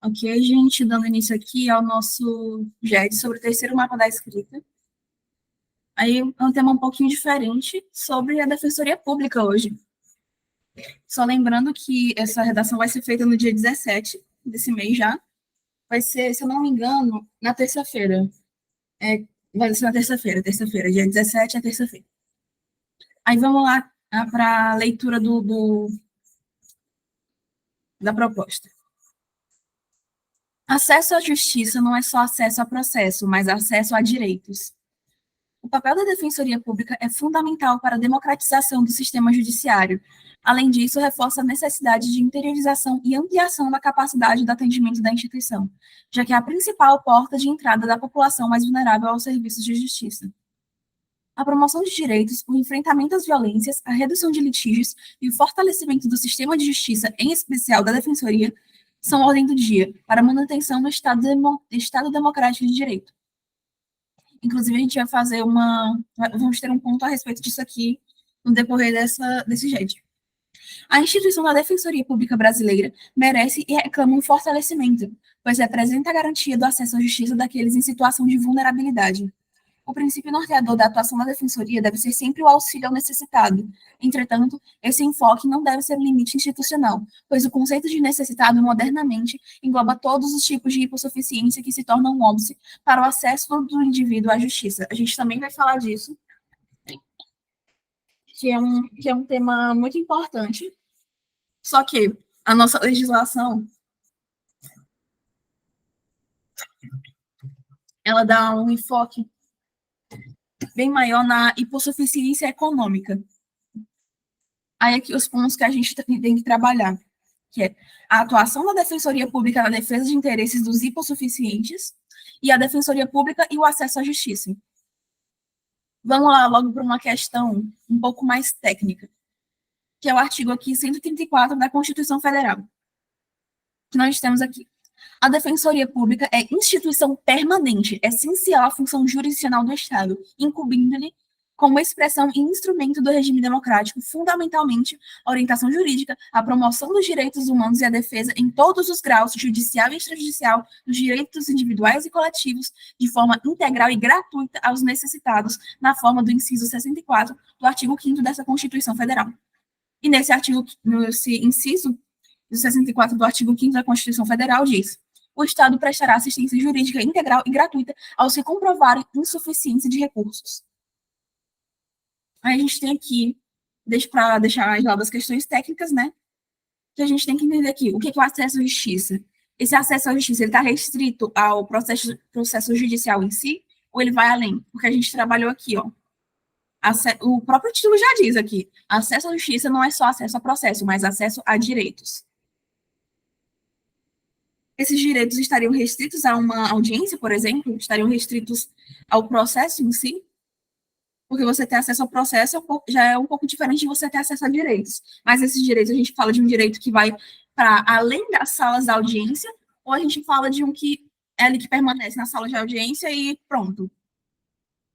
Ok, gente, dando início aqui ao nosso GED sobre o terceiro mapa da escrita. Aí é um tema um pouquinho diferente sobre a Defensoria Pública hoje. Só lembrando que essa redação vai ser feita no dia 17 desse mês já. Vai ser, se eu não me engano, na terça-feira. Vai ser na terça-feira, dia 17 é terça-feira. Aí vamos lá para a leitura da proposta. Acesso à justiça não é só acesso a processo, mas acesso a direitos. O papel da Defensoria Pública é fundamental para a democratização do sistema judiciário. Além disso, reforça a necessidade de interiorização e ampliação da capacidade de atendimento da instituição, já que é a principal porta de entrada da população mais vulnerável aos serviços de justiça. A promoção de direitos, o enfrentamento às violências, a redução de litígios e o fortalecimento do sistema de justiça, em especial da Defensoria, são ordem do dia para a manutenção do Estado democrático de direito. Inclusive, a gente vai fazer vamos ter um ponto a respeito disso aqui no decorrer desse GED. A instituição da Defensoria Pública Brasileira merece e reclama um fortalecimento, pois representa a garantia do acesso à justiça daqueles em situação de vulnerabilidade. O princípio norteador da atuação da Defensoria deve ser sempre o auxílio ao necessitado. Entretanto, esse enfoque não deve ser limite institucional, pois o conceito de necessitado modernamente engloba todos os tipos de hipossuficiência que se tornam um óbice para o acesso do indivíduo à justiça. A gente também vai falar disso, que é um tema muito importante. Só que a nossa legislação, ela dá um enfoque bem maior na hipossuficiência econômica. Aí aqui os pontos que a gente tem que trabalhar, que é a atuação da Defensoria Pública na defesa de interesses dos hipossuficientes e a Defensoria Pública e o acesso à justiça. Vamos lá logo para uma questão um pouco mais técnica, que é o artigo aqui 134 da Constituição Federal, que nós temos aqui. A Defensoria Pública é instituição permanente, essencial à função jurisdicional do Estado, incumbindo-lhe como expressão e instrumento do regime democrático, fundamentalmente a orientação jurídica, a promoção dos direitos humanos e a defesa em todos os graus, judicial e extrajudicial, dos direitos individuais e coletivos, de forma integral e gratuita aos necessitados, na forma do inciso 64 do artigo 5º dessa Constituição Federal. E nesse inciso do 64 do artigo 5º da Constituição Federal diz: o Estado prestará assistência jurídica integral e gratuita ao se comprovarem insuficiência de recursos. Aí a gente tem aqui, para deixar de lado as questões técnicas, né, que a gente tem que entender aqui, o que é o acesso à justiça? Esse acesso à justiça está restrito ao processo judicial em si, ou ele vai além? Porque a gente trabalhou aqui, ó, o próprio título já diz aqui, acesso à justiça não é só acesso a processo, mas acesso a direitos. Esses direitos estariam restritos a uma audiência, por exemplo? Estariam restritos ao processo em si? Porque você ter acesso ao processo já é um pouco diferente de você ter acesso a direitos. Mas esses direitos, a gente fala de um direito que vai para além das salas da audiência, ou a gente fala de um que é ali que permanece na sala de audiência e pronto.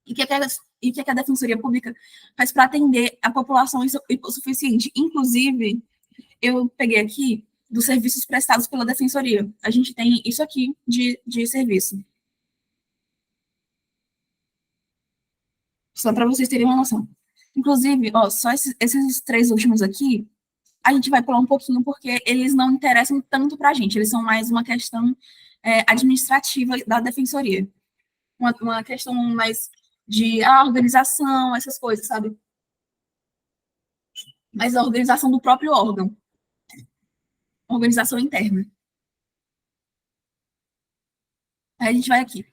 E o que a Defensoria Pública faz para atender a população hipossuficiente? Inclusive, eu peguei aqui dos serviços prestados pela Defensoria. A gente tem isso aqui de serviço. Só para vocês terem uma noção. Inclusive, ó, só esses três últimos aqui, a gente vai pular um pouquinho porque eles não interessam tanto para a gente. Eles são mais uma questão administrativa da Defensoria. Uma questão mais de organização, essas coisas, sabe? Mas a organização do próprio órgão. Organização interna. Aí a gente vai aqui.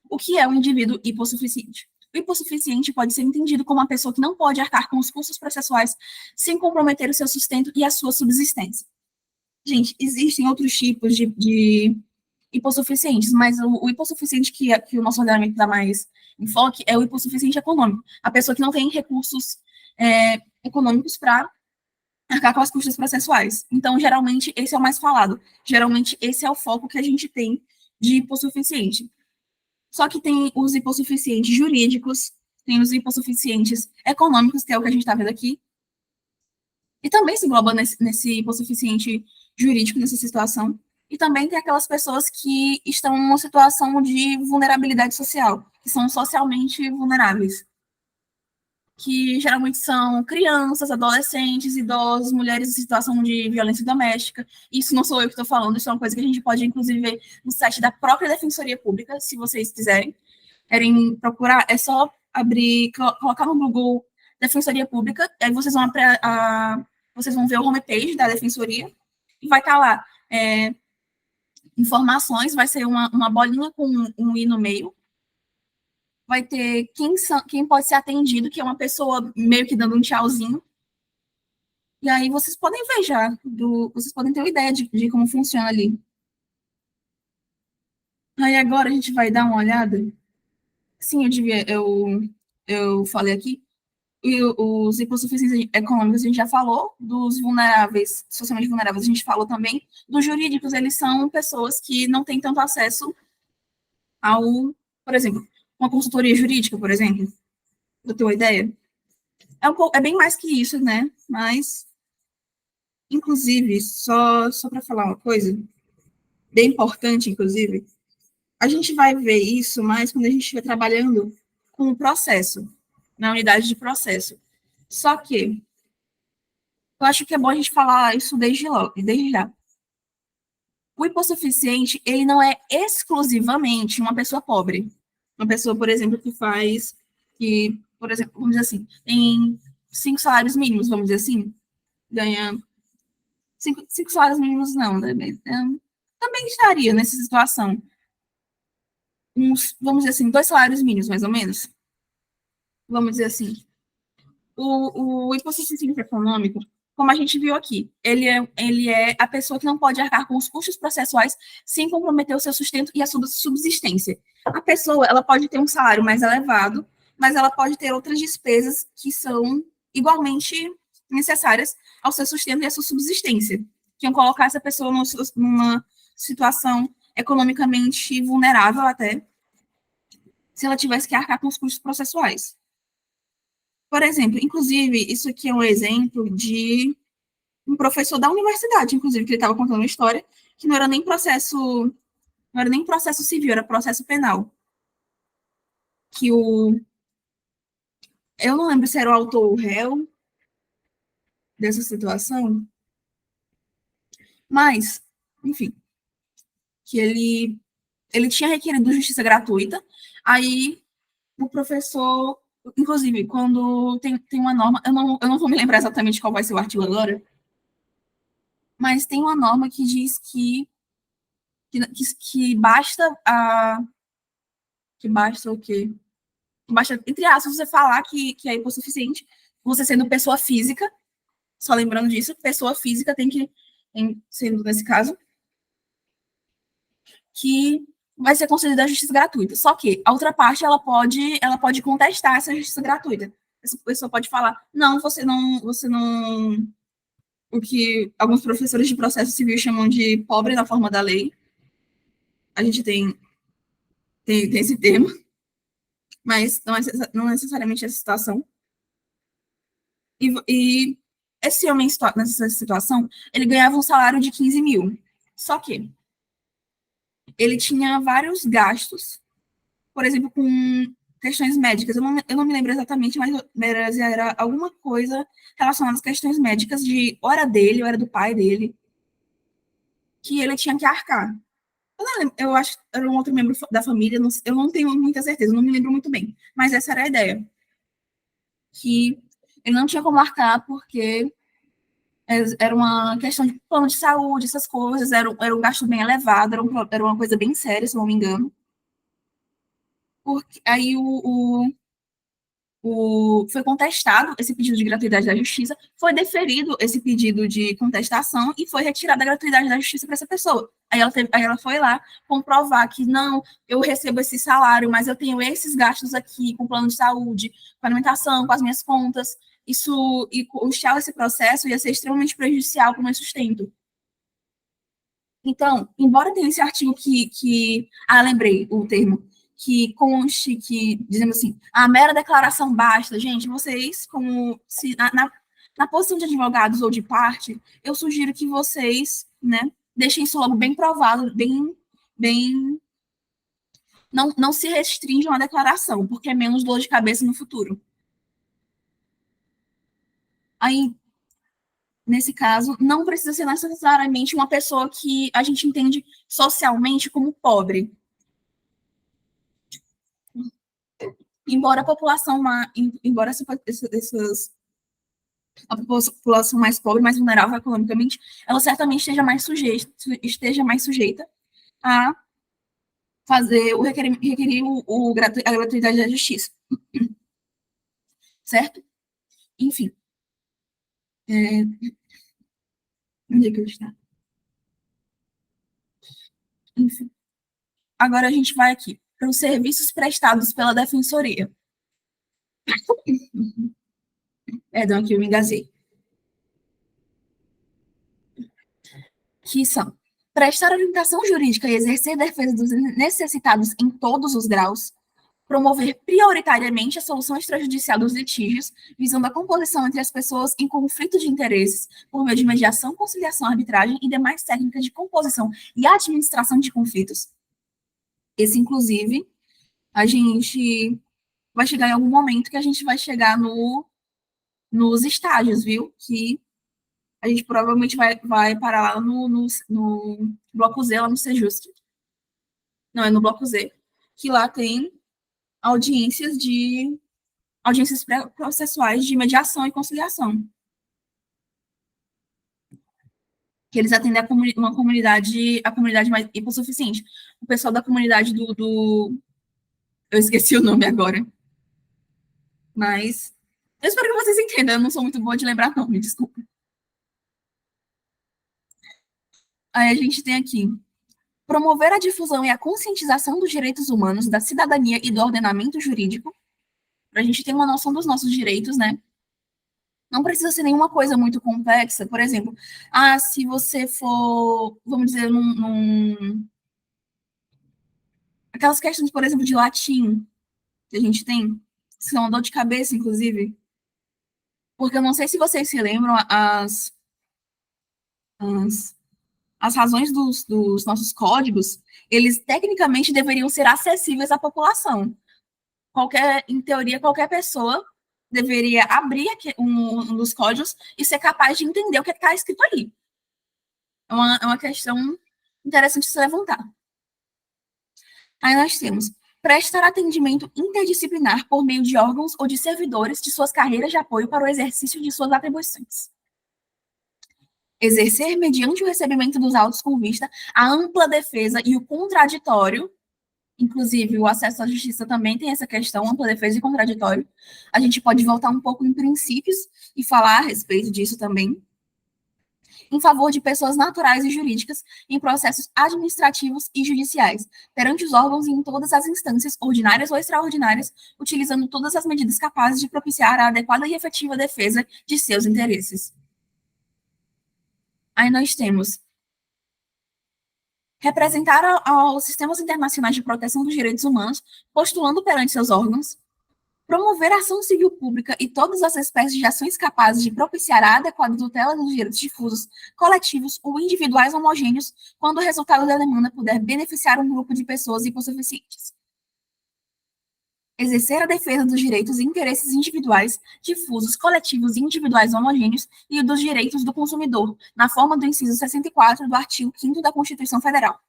O que é um indivíduo hipossuficiente? O hipossuficiente pode ser entendido como uma pessoa que não pode arcar com os custos processuais sem comprometer o seu sustento e a sua subsistência. Gente, existem outros tipos de hipossuficientes, mas o hipossuficiente que o nosso ordenamento dá mais enfoque é o hipossuficiente econômico. A pessoa que não tem recursos econômicos para arcar com as custas processuais. Então, geralmente, esse é o mais falado. Geralmente, esse é o foco que a gente tem de hipossuficiente. Só que tem os hipossuficientes jurídicos, tem os hipossuficientes econômicos, que é o que a gente está vendo aqui, e também se engloba nesse hipossuficiente jurídico, nessa situação. E também tem aquelas pessoas que estão em uma situação de vulnerabilidade social, que são socialmente vulneráveis, que geralmente são crianças, adolescentes, idosos, mulheres em situação de violência doméstica. Isso não sou eu que estou falando, isso é uma coisa que a gente pode, inclusive, ver no site da própria Defensoria Pública, se vocês quiserem. Querem procurar, é só abrir, colocar no Google Defensoria Pública, aí vocês vão ver o homepage da Defensoria, e vai estar lá informações, vai ser uma bolinha com um i no meio, vai ter quem pode ser atendido, que é uma pessoa meio que dando um tchauzinho, e aí vocês podem ver já, vocês podem ter uma ideia de como funciona ali. Aí agora a gente vai dar uma olhada. Sim, eu falei aqui. E os hipossuficientes econômicos a gente já falou, dos vulneráveis, socialmente vulneráveis a gente falou também, dos jurídicos, eles são pessoas que não têm tanto acesso ao, por exemplo, uma consultoria jurídica, por exemplo, para ter uma ideia. É bem mais que isso, né? Mas, inclusive, só para falar uma coisa, bem importante, inclusive, a gente vai ver isso mais quando a gente estiver trabalhando com o processo, na unidade de processo. Só que eu acho que é bom a gente falar isso desde já. O hipossuficiente, ele não é exclusivamente uma pessoa pobre. Uma pessoa, por exemplo, por exemplo, vamos dizer assim, tem 5 salários mínimos, vamos dizer assim, ganha 5 salários mínimos, não, também estaria nessa situação. Vamos dizer assim, 2 salários mínimos, mais ou menos. Vamos dizer assim. O hipossuficiente econômico, como a gente viu aqui, ele é a pessoa que não pode arcar com os custos processuais sem comprometer o seu sustento e a sua subsistência. A pessoa, ela pode ter um salário mais elevado, mas ela pode ter outras despesas que são igualmente necessárias ao seu sustento e à sua subsistência, que iam colocar essa pessoa numa situação economicamente vulnerável até, se ela tivesse que arcar com os custos processuais. Por exemplo, inclusive, isso aqui é um exemplo de um professor da universidade, inclusive, que ele estava contando uma história que não era nem processo civil, era processo penal. Que eu não lembro se era o autor ou o réu dessa situação, mas, enfim, que ele tinha requerido justiça gratuita, aí o professor, inclusive, quando tem uma norma, eu não vou me lembrar exatamente qual vai ser o artigo agora, mas tem uma norma que diz que basta o quê? Basta, entre aspas, você falar que é hipossuficiente, você sendo pessoa física, só lembrando disso, pessoa física sendo nesse caso, que vai ser concedida a justiça gratuita. Só que a outra parte, ela pode contestar essa justiça gratuita. Essa pessoa pode falar, não, o que alguns professores de processo civil chamam de pobre na forma da lei. A gente tem esse termo, mas não é necessariamente essa situação. E esse homem, nessa situação, ele ganhava um salário de 15 mil. Só que ele tinha vários gastos, por exemplo, com questões médicas. Eu não me lembro exatamente, mas era alguma coisa relacionada às questões médicas, ou era dele, ou era do pai dele, que ele tinha que arcar. Eu acho que era um outro membro da família, eu não tenho muita certeza, não me lembro muito bem. Mas essa era a ideia. Que ele não tinha como arcar porque era uma questão de plano de saúde, essas coisas, era um gasto bem elevado, era uma coisa bem séria, se não me engano. Porque aí foi contestado esse pedido de gratuidade da justiça, foi deferido esse pedido de contestação e foi retirada a gratuidade da justiça para essa pessoa. Aí ela foi lá comprovar que não, eu recebo esse salário, mas eu tenho esses gastos aqui com plano de saúde, com alimentação, com as minhas contas. Isso, e custear esse processo ia ser extremamente prejudicial para o meu sustento. Então, embora tenha esse artigo lembrei o termo, que conste que, dizendo assim, a mera declaração basta, gente, vocês, como se na posição de advogados ou de parte, eu sugiro que vocês, né, deixa isso logo bem provado, bem não se restringe a uma declaração, porque é menos dor de cabeça no futuro. Aí, nesse caso, não precisa ser necessariamente uma pessoa que a gente entende socialmente como pobre. Embora a população, embora a população mais pobre, mais vulnerável economicamente, ela certamente esteja mais sujeita a fazer requerir a gratuidade da justiça. Certo? Enfim. Onde é que eu estou? Enfim. Agora a gente vai aqui para os serviços prestados pela Defensoria. Perdão, aqui eu me engasguei. Que são prestar orientação jurídica e exercer defesa dos necessitados em todos os graus, promover prioritariamente a solução extrajudicial dos litígios, visando a composição entre as pessoas em conflito de interesses, por meio de mediação, conciliação, arbitragem e demais técnicas de composição e administração de conflitos. Esse, inclusive, a gente vai chegar em algum momento que a gente vai chegar nos estágios, viu? Que a gente provavelmente vai parar lá no bloco Z, lá no Sejusc. Não, é no bloco Z. Que lá tem audiências processuais de mediação e conciliação. Que eles atendem a comunidade mais hipossuficiente. O pessoal da comunidade eu esqueci o nome agora. Mas eu espero que vocês entendam. Eu não sou muito boa de lembrar nome, desculpa. Aí a gente tem aqui promover a difusão e a conscientização dos direitos humanos, da cidadania e do ordenamento jurídico, para a gente ter uma noção dos nossos direitos, né? Não precisa ser nenhuma coisa muito complexa. Por exemplo, se você for, vamos dizer, aquelas questões, por exemplo, de latim que a gente tem, que são uma dor de cabeça, inclusive, porque eu não sei se vocês se lembram as razões dos nossos códigos, eles tecnicamente deveriam ser acessíveis à população. Em teoria, qualquer pessoa deveria abrir um dos códigos e ser capaz de entender o que está escrito ali. É uma questão interessante de se levantar. Aí nós temos prestar atendimento interdisciplinar por meio de órgãos ou de servidores de suas carreiras de apoio para o exercício de suas atribuições. Exercer, mediante o recebimento dos autos com vista, a ampla defesa e o contraditório. Inclusive, o acesso à justiça também tem essa questão, ampla defesa e contraditório. A gente pode voltar um pouco em princípios e falar a respeito disso também. Em favor de pessoas naturais e jurídicas em processos administrativos e judiciais, perante os órgãos e em todas as instâncias, ordinárias ou extraordinárias, utilizando todas as medidas capazes de propiciar a adequada e efetiva defesa de seus interesses. Aí nós temos representar aos sistemas internacionais de proteção dos direitos humanos, postulando perante seus órgãos, promover a ação civil pública e todas as espécies de ações capazes de propiciar a adequada tutela dos direitos difusos, coletivos ou individuais homogêneos, quando o resultado da demanda puder beneficiar um grupo de pessoas hipossuficientes. Exercer a defesa dos direitos e interesses individuais, difusos, coletivos e individuais homogêneos e dos direitos do consumidor, na forma do inciso 64 do artigo 5º da Constituição Federal.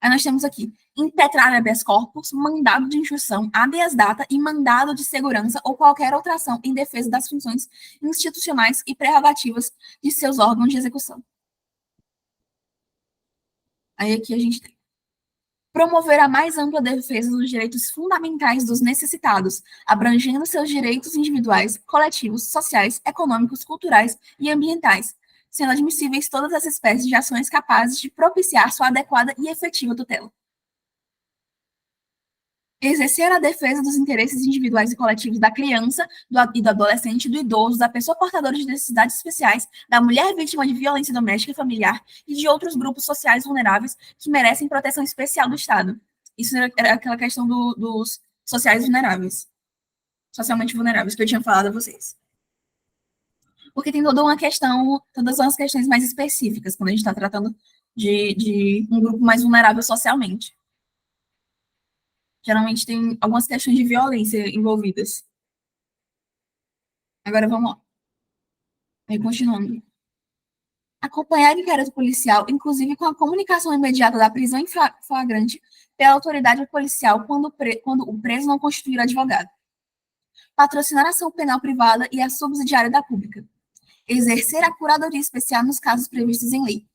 Aí nós temos aqui, impetrar habeas corpus, mandado de instrução, habeas data e mandado de segurança ou qualquer outra ação em defesa das funções institucionais e prerrogativas de seus órgãos de execução. Aí aqui a gente tem promover a mais ampla defesa dos direitos fundamentais dos necessitados, abrangendo seus direitos individuais, coletivos, sociais, econômicos, culturais e ambientais, sendo admissíveis todas as espécies de ações capazes de propiciar sua adequada e efetiva tutela. Exercer a defesa dos interesses individuais e coletivos da criança, e do adolescente, do idoso, da pessoa portadora de necessidades especiais, da mulher vítima de violência doméstica e familiar e de outros grupos sociais vulneráveis que merecem proteção especial do Estado. Isso era aquela questão dos sociais vulneráveis, socialmente vulneráveis, que eu tinha falado a vocês. Porque tem toda uma questão, todas umas questões mais específicas, quando a gente está tratando de um grupo mais vulnerável socialmente. Geralmente tem algumas questões de violência envolvidas. Agora vamos lá. Aí, continuando. Acompanhar o inquérito policial, inclusive com a comunicação imediata da prisão em flagrante pela autoridade policial quando o preso não constituir advogado. Patrocinar a ação penal privada e a subsidiária da pública. Exercer a curadoria especial nos casos previstos em lei.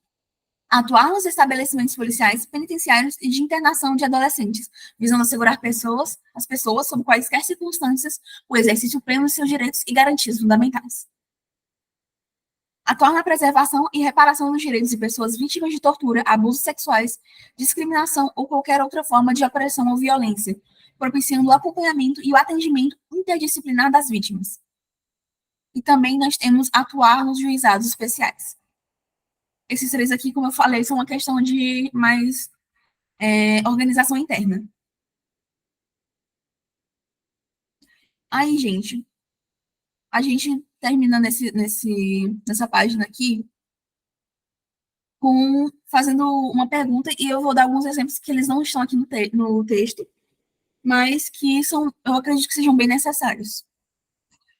Atuar nos estabelecimentos policiais, penitenciários e de internação de adolescentes, visando assegurar as pessoas, sob quaisquer circunstâncias, o exercício pleno de seus direitos e garantias fundamentais. Atuar na preservação e reparação dos direitos de pessoas vítimas de tortura, abusos sexuais, discriminação ou qualquer outra forma de opressão ou violência, propiciando o acompanhamento e o atendimento interdisciplinar das vítimas. E também nós temos atuar nos juizados especiais. Esses três aqui, como eu falei, são uma questão de mais organização interna. Aí, gente, a gente termina nessa página aqui fazendo uma pergunta, e eu vou dar alguns exemplos que eles não estão aqui no texto, mas que eu acredito que sejam bem necessários.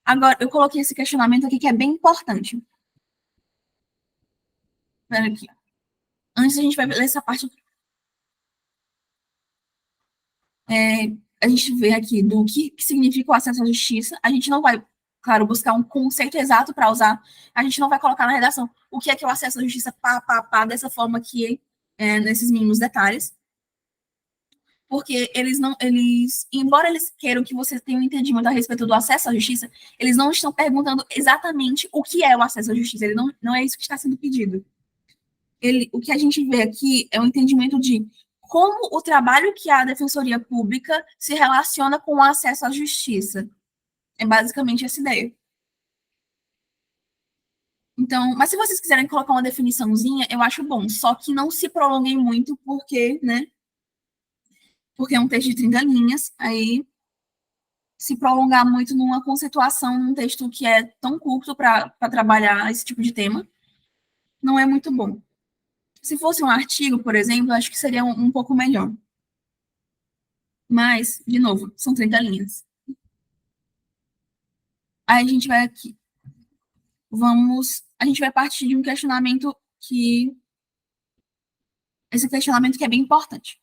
Agora, eu coloquei esse questionamento aqui que é bem importante. Espera aqui. Antes a gente vai ler essa parte. A gente vê aqui do que significa o acesso à justiça. A gente não vai, claro, buscar um conceito exato para usar. A gente não vai colocar na redação o que é o acesso à justiça, dessa forma aqui, nesses mínimos detalhes. Porque embora eles queiram que você tenha um entendimento a respeito do acesso à justiça, eles não estão perguntando exatamente o que é o acesso à justiça. Ele não é isso que está sendo pedido. O que a gente vê aqui é um entendimento de como o trabalho que a Defensoria Pública se relaciona com o acesso à justiça. É basicamente essa ideia. Então, mas se vocês quiserem colocar uma definiçãozinha, eu acho bom, só que não se prolonguem muito, porque, né? Porque é um texto de 30 linhas, aí se prolongar muito numa conceituação, num texto que é tão curto para trabalhar esse tipo de tema, não é muito bom. Se fosse um artigo, por exemplo, acho que seria um pouco melhor. Mas, de novo, são 30 linhas. Aí a gente vai aqui. A gente vai partir de um questionamento esse questionamento que é bem importante.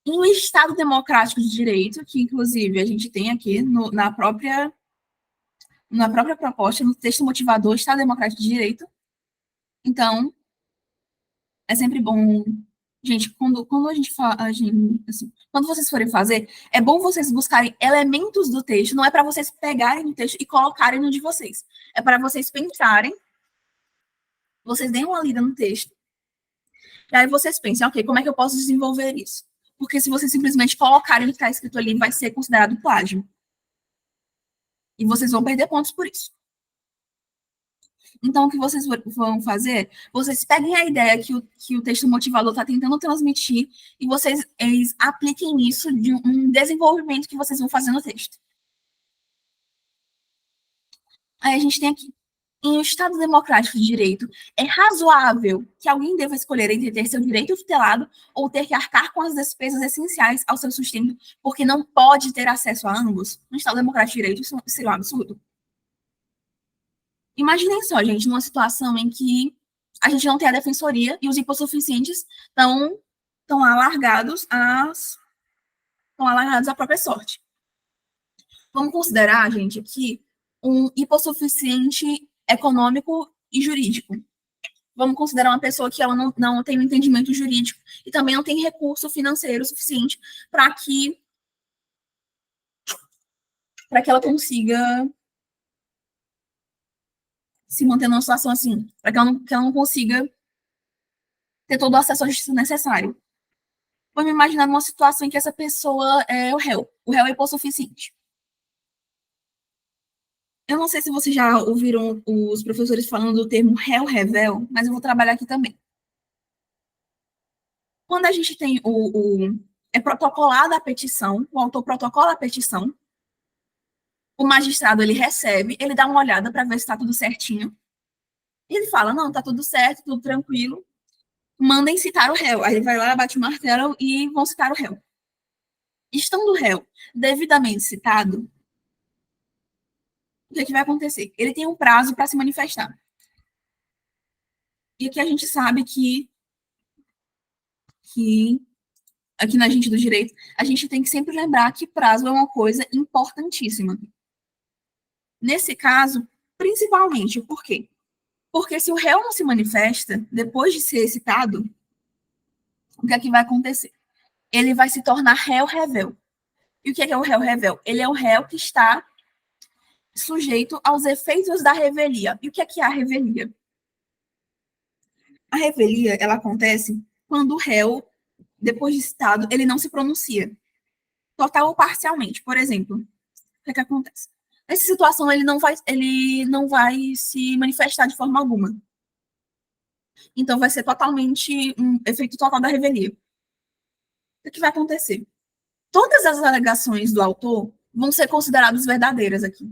Em um Estado democrático de direito, que inclusive a gente tem aqui na própria proposta, no texto motivador, Estado democrático de direito. Então, é sempre bom, gente, quando a gente fala, assim, quando vocês forem fazer, é bom vocês buscarem elementos do texto, não é para vocês pegarem o texto e colocarem no de vocês. É para vocês pensarem, vocês deem uma lida no texto, e aí vocês pensem, ok, como é que eu posso desenvolver isso? Porque se vocês simplesmente colocarem o que está escrito ali, vai ser considerado plágio. E vocês vão perder pontos por isso. Então, o que vocês vão fazer? Vocês peguem a ideia que o texto motivador está tentando transmitir e eles apliquem isso de um desenvolvimento que vocês vão fazer no texto. Aí a gente tem aqui. Em um Estado democrático de direito, é razoável que alguém deva escolher entre ter seu direito tutelado ou ter que arcar com as despesas essenciais ao seu sustento, porque não pode ter acesso a ambos? No Estado democrático de direito, isso seria um absurdo. Imaginem só, gente, numa situação em que a gente não tem a defensoria e os hipossuficientes estão lá largados à própria sorte. Vamos considerar, gente, aqui um hipossuficiente econômico e jurídico. Vamos considerar uma pessoa que ela não tem um entendimento jurídico e também não tem recurso financeiro suficiente para que ela consiga se manter numa situação assim, para que ela não consiga ter todo o acesso à justiça necessário. Vamos imaginar numa situação em que essa pessoa é o réu. O réu é hipossuficiente. Eu não sei se vocês já ouviram os professores falando do termo réu-revel, mas eu vou trabalhar aqui também. Quando a gente tem é protocolada a petição, o autor protocola a petição, O magistrado, ele recebe, ele dá uma olhada para ver se está tudo certinho. E ele fala, não, tá tudo certo, tudo tranquilo. Mandem citar o réu. Aí ele vai lá, bate o martelo e vão citar o réu. Estando o réu devidamente citado, o que, é que vai acontecer? Ele tem um prazo para se manifestar. E aqui a gente sabe que aqui na gente do direito, a gente tem que sempre lembrar que prazo é uma coisa importantíssima. Nesse caso, principalmente, por quê? Porque se o réu não se manifesta, depois de ser citado, o que é que vai acontecer? Ele vai se tornar réu revel. E o que é o réu revel? Ele é o réu que está sujeito aos efeitos da revelia. E o que é a revelia? A revelia, ela acontece quando o réu, depois de citado, ele não se pronuncia, total ou parcialmente. Por exemplo, o que acontece? Nessa situação, ele não vai se manifestar de forma alguma. Então, vai ser totalmente um efeito total da revelia. O que vai acontecer? Todas as alegações do autor vão ser consideradas verdadeiras aqui,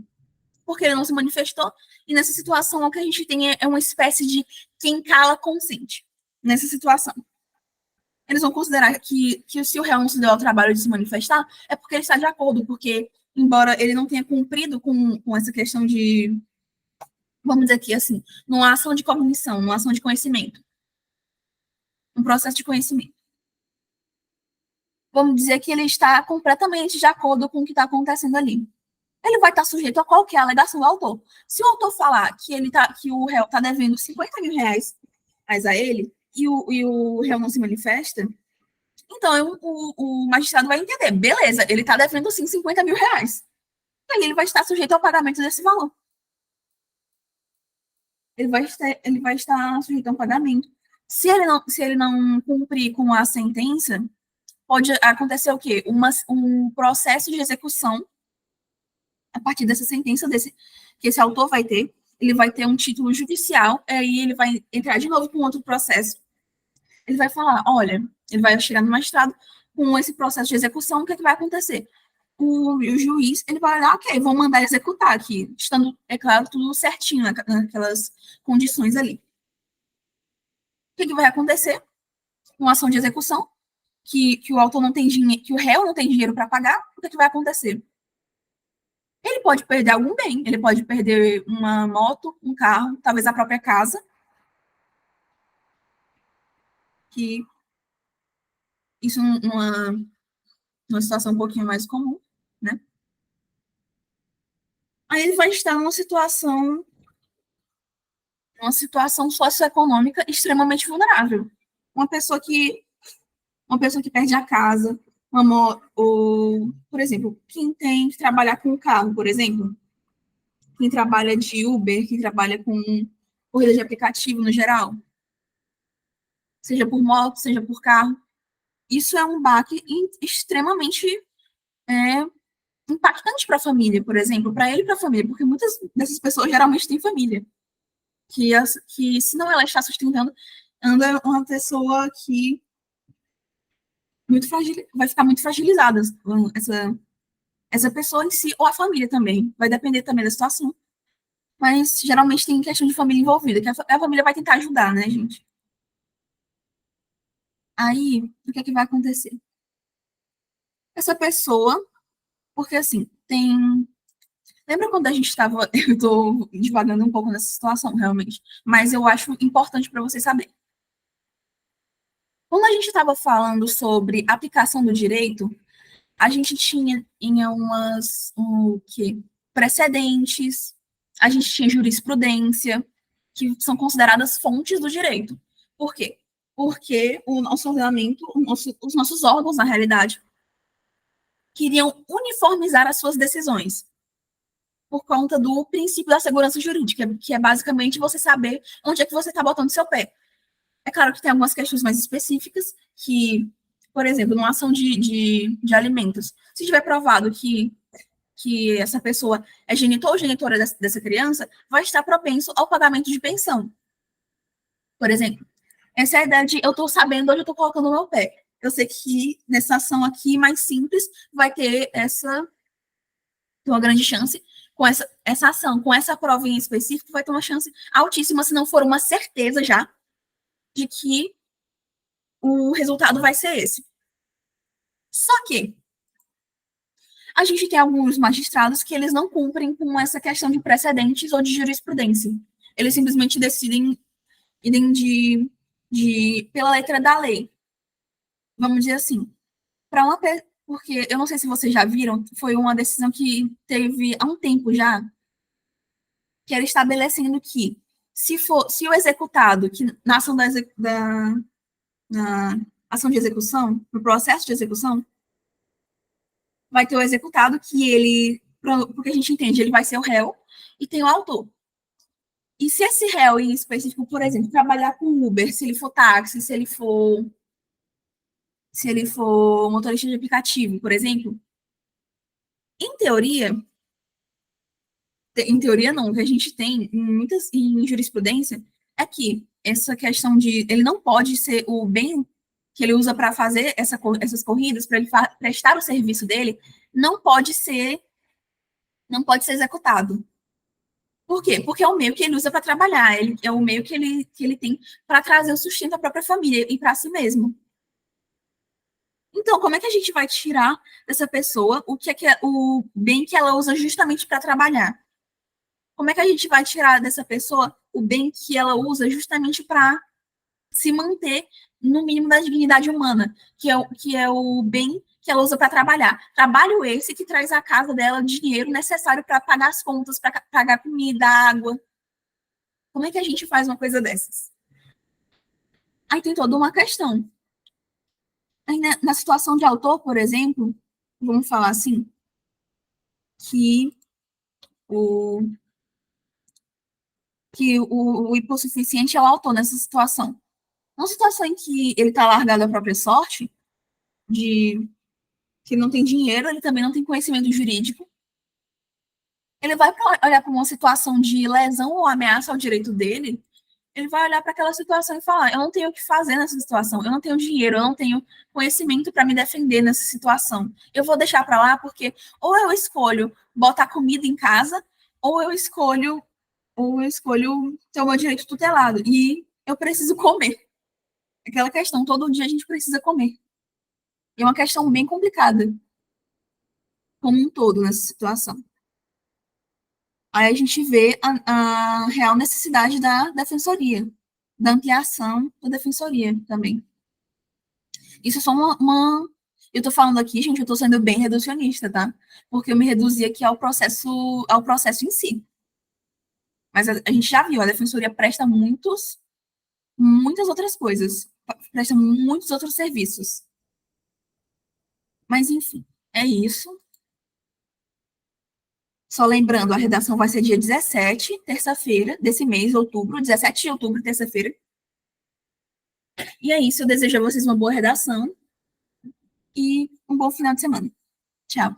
porque ele não se manifestou, e nessa situação o que a gente tem é uma espécie de quem cala consente. Nessa situação, eles vão considerar que se o réu não se deu ao trabalho de se manifestar, é porque ele está de acordo, porque, embora ele não tenha cumprido com essa questão de, vamos dizer aqui assim, numa ação de cognição, numa ação de conhecimento, um processo de conhecimento. Vamos dizer que ele está completamente de acordo com o que está acontecendo ali. Ele vai estar sujeito a qualquer alegação do autor. Se o autor falar que o réu está devendo 50 mil reais a ele e o réu não se manifesta, então o magistrado vai entender, beleza, ele está devendo sim 50 mil reais. E aí ele vai estar sujeito ao pagamento desse valor. Ele vai estar sujeito ao pagamento. Se ele não cumprir com a sentença, pode acontecer o quê? Um processo de execução a partir dessa sentença que esse autor vai ter. Ele vai ter um título judicial, aí ele vai entrar de novo com outro processo. Ele vai falar, olha, ele vai chegar no magistrado com esse processo de execução, o que, é que vai acontecer? O juiz, ele vai olhar, ok, vou mandar executar aqui, estando, é claro, tudo certinho naquelas condições ali. O que, é que vai acontecer? Uma ação de execução, que o autor não tem dinheiro, que o réu não tem dinheiro para pagar, o que, é que vai acontecer? Ele pode perder algum bem, ele pode perder uma moto, um carro, talvez a própria casa, que isso numa situação um pouquinho mais comum, né? Aí ele vai estar numa situação socioeconômica extremamente vulnerável. Uma pessoa que, uma pessoa que perde a casa, ou, por exemplo, quem tem que trabalhar com o carro, por exemplo, quem trabalha de Uber, quem trabalha com corrida de aplicativo no geral, seja por moto, seja por carro, isso é um baque extremamente é, impactante para a família, por exemplo, para ele e para a família, porque muitas dessas pessoas geralmente têm família, que se não ela está sustentando, anda uma pessoa que vai ficar muito fragilizada, essa pessoa em si, ou a família também, vai depender também da situação, mas geralmente tem questão de família envolvida, que a família vai tentar ajudar, né, gente? Aí, o que é que vai acontecer? Essa pessoa, porque assim, tem. Lembra quando a gente estava. Eu estou divagando um pouco nessa situação, realmente. Mas eu acho importante para vocês saberem. Quando a gente estava falando sobre aplicação do direito, a gente tinha em umas que precedentes, a gente tinha jurisprudência, que são consideradas fontes do direito. Por quê? Porque o nosso ordenamento, os nossos órgãos, na realidade, queriam uniformizar as suas decisões por conta do princípio da segurança jurídica, que é basicamente você saber onde é que você está botando seu pé. É claro que tem algumas questões mais específicas que, por exemplo, numa ação de alimentos, se tiver provado que essa pessoa é genitor ou genitora dessa criança, vai estar propenso ao pagamento de pensão. Por exemplo, essa é a ideia de eu estou sabendo onde eu estou colocando o meu pé. Eu sei que nessa ação aqui mais simples vai ter uma grande chance com essa ação, com essa prova em específico, vai ter uma chance altíssima, se não for uma certeza já, de que o resultado vai ser esse. Só que a gente tem alguns magistrados que eles não cumprem com essa questão de precedentes ou de jurisprudência. Eles simplesmente decidem pela letra da lei. Vamos dizer assim, para uma porque eu não sei se vocês já viram, foi uma decisão que teve há um tempo já, que era estabelecendo que se o executado, que na ação na ação de execução, no processo de execução, vai ter o executado que ele, porque a gente entende, ele vai ser o réu e tem o autor. E se esse réu em específico, por exemplo, trabalhar com Uber, se ele for táxi, se ele for motorista de aplicativo, por exemplo, em teoria não, o que a gente tem em jurisprudência é que essa questão de ele não pode ser o bem que ele usa para fazer essas corridas, para ele prestar o serviço dele, não pode ser executado. Por quê? Porque é o meio que ele usa para trabalhar, é o meio que ele tem para trazer o sustento à própria família e para si mesmo. Então, como é que a gente vai tirar dessa pessoa o bem que ela usa justamente para trabalhar? Como é que a gente vai tirar dessa pessoa o bem que ela usa justamente para se manter no mínimo da dignidade humana, que é o bem que ela usa para trabalhar? Trabalho esse que traz à casa dela dinheiro necessário para pagar as contas, para pagar comida, água. Como é que a gente faz uma coisa dessas? Aí tem toda uma questão. Aí, na situação de autor, por exemplo, vamos falar assim, que o, que o hipossuficiente é o autor nessa situação. Uma situação em que ele está largado à própria sorte, de que não tem dinheiro, ele também não tem conhecimento jurídico, ele vai olhar para uma situação de lesão ou ameaça ao direito dele, ele vai olhar para aquela situação e falar: eu não tenho o que fazer nessa situação, eu não tenho dinheiro, eu não tenho conhecimento para me defender nessa situação. Eu vou deixar para lá porque ou eu escolho botar comida em casa, ou eu escolho, ter o meu direito tutelado. E eu preciso comer. Aquela questão, todo dia a gente precisa comer. E é uma questão bem complicada, como um todo, nessa situação. Aí a gente vê a real necessidade da defensoria, da ampliação da defensoria também. Isso é só eu tô falando aqui, gente, eu tô sendo bem reducionista, tá? Porque eu me reduzi aqui ao processo em si. Mas a gente já viu, a defensoria presta muitas outras coisas, presta muitos outros serviços. Mas, enfim, é isso. Só lembrando, a redação vai ser dia 17, terça-feira, desse mês, outubro, 17 de outubro, terça-feira. E é isso, eu desejo a vocês uma boa redação e um bom final de semana. Tchau.